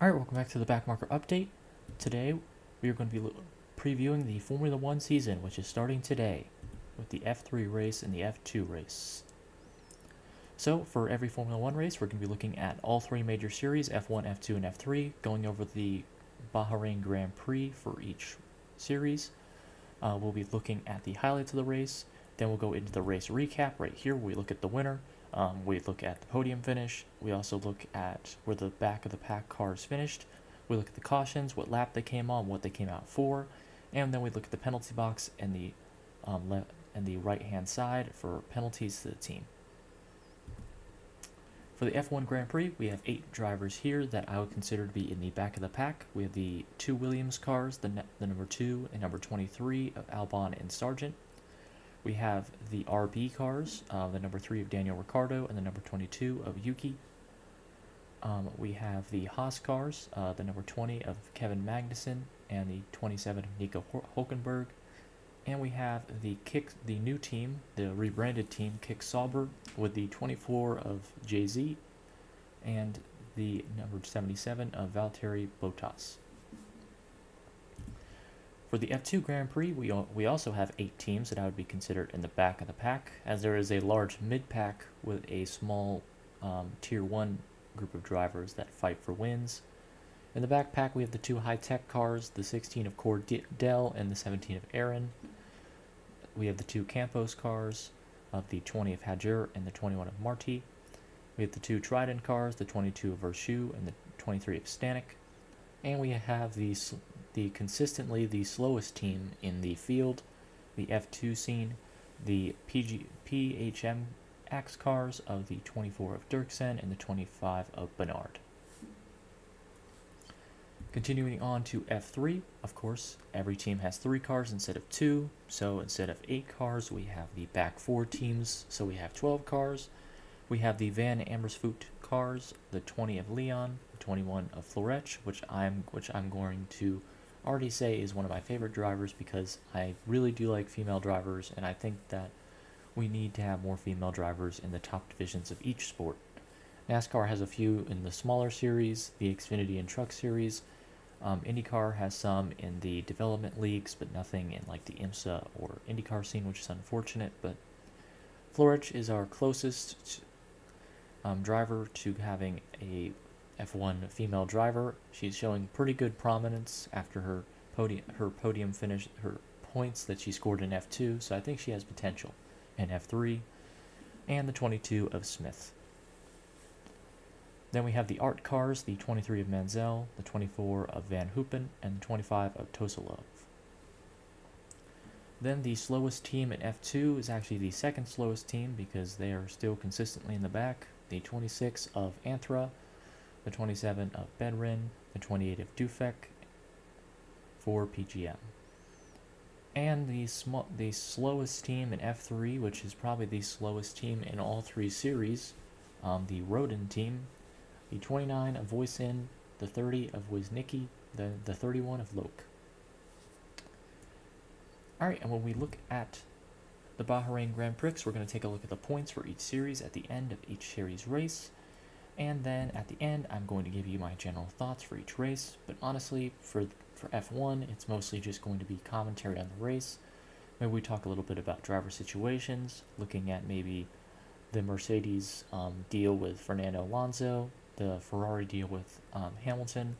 Alright, welcome back to the Backmarker Update. Today, we are going to be previewing the Formula 1 season, which is starting today, with the F3 race and the F2 race. So, for every Formula 1 race, we're going to be looking at all three major series, F1, F2, and F3, going over the Bahrain Grand Prix for each series. We'll be looking at the highlights of the race, then we'll go into the race recap right here, where we look at the winner. We look at the podium finish. We also look at where the back of the pack cars finished. We look at the cautions, what lap they came on, what they came out for, and then we look at the penalty box and the left and the right-hand side for penalties to the team. For the F1 Grand Prix, we have 8 drivers here that I would consider to be in the back of the pack. We have the 2 Williams cars, the number 2 and number 23 of Albon and Sargent. We have the RB cars, the number 3 of Daniel Ricciardo and the number 22 of Yuki. We have the Haas cars, the number 20 of Kevin Magnussen and the 27 of Nico Hulkenberg. And we have the new team, the rebranded team, Kick Sauber, with the 24 of Jay-Z and the number 77 of Valtteri Bottas. For the F2 Grand Prix, we also have 8 teams that I would be considered in the back of the pack, as there is a large mid-pack with a small Tier 1 group of drivers that fight for wins. In the back pack, we have the 2 high-tech cars, the 16 of Cordell and the 17 of Aaron. We have the 2 Campos cars, of the 20 of Hadjer and the 21 of Marti. We have the 2 Trident cars, the 22 of Vershu and the 23 of Stanek. And we have consistently the slowest team in the field, the F2 scene, the PHMX cars of the 24 of Dirksen and the 25 of Bernard. Continuing on to F3, of course, every team has 3 cars instead of 2, so instead of 8 cars, we have the back 4 teams, so we have 12 cars. We have the Van Amersfoort cars, the 20 of Leon, the 21 of Florech, which I'm going to already say is one of my favorite drivers because I really do like female drivers, and I think that we need to have more female drivers in the top divisions of each sport. NASCAR has a few in the smaller series, the Xfinity and Truck series. IndyCar has some in the development leagues, but nothing in like the IMSA or IndyCar scene, which is unfortunate. But Florech is our closest driver to having a F1 female driver. She's showing pretty good prominence after her podium finish, her points that she scored in F2, so I think she has potential in F3, and the 22 of Smith. Then we have the art cars, the 23 of Mansell, the 24 of Van Hoopen, and the 25 of Tosilov. Then the slowest team at F2 is actually the second slowest team because they are still consistently in the back. The 26 of Antra, the 27 of Bedrin, the 28 of Dufek for PGM. And the slowest team in F3, which is probably the slowest team in all 3 series, the Rodin team, the 29 of Voisin, the 30 of Wisnicki, the 31 of Loke. Alright, and when we look at the Bahrain Grand Prix, we're going to take a look at the points for each series at the end of each series race. And then at the end, I'm going to give you my general thoughts for each race. But honestly, for F1, it's mostly just going to be commentary on the race. Maybe we talk a little bit about driver situations, looking at maybe the Mercedes deal with Fernando Alonso, the Ferrari deal with Hamilton,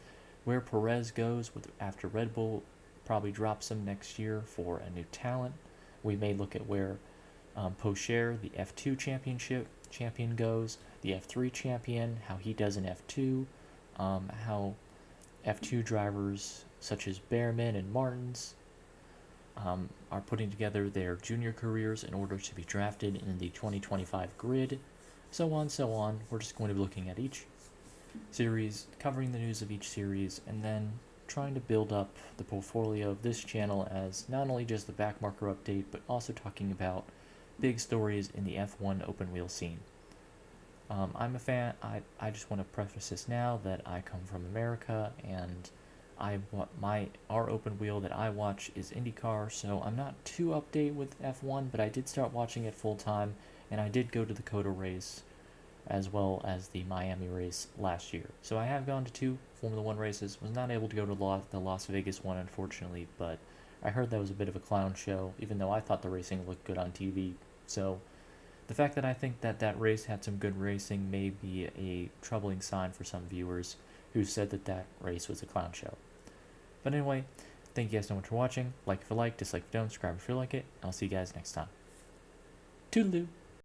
where Perez goes after Red Bull probably drops him next year for a new talent. We may look at where Pocher, the F2 champion goes, the F3 champion, how he does in F2, how F2 drivers such as Behrman and Martins are putting together their junior careers in order to be drafted in the 2025 grid, so on, so on. We're just going to be looking at each series, covering the news of each series, and then trying to build up the portfolio of this channel as not only just the backmarker update, but also talking about big stories in the F1 open wheel scene. I'm a fan. I just want to preface this now that I come from America, and our open wheel that I watch is IndyCar, so I'm not too updated with F1, but I did start watching it full time, and I did go to the COTA race as well as the Miami race last year. So I have gone to 2 Formula One races. Was not able to go to the Las Vegas one, unfortunately, but I heard that was a bit of a clown show, even though I thought the racing looked good on TV. So the fact that I think that that race had some good racing may be a troubling sign for some viewers who said that that race was a clown show. But anyway, thank you guys so much for watching. Like if you like, dislike if you don't, subscribe if you like it. I'll see you guys next time. Toodaloo!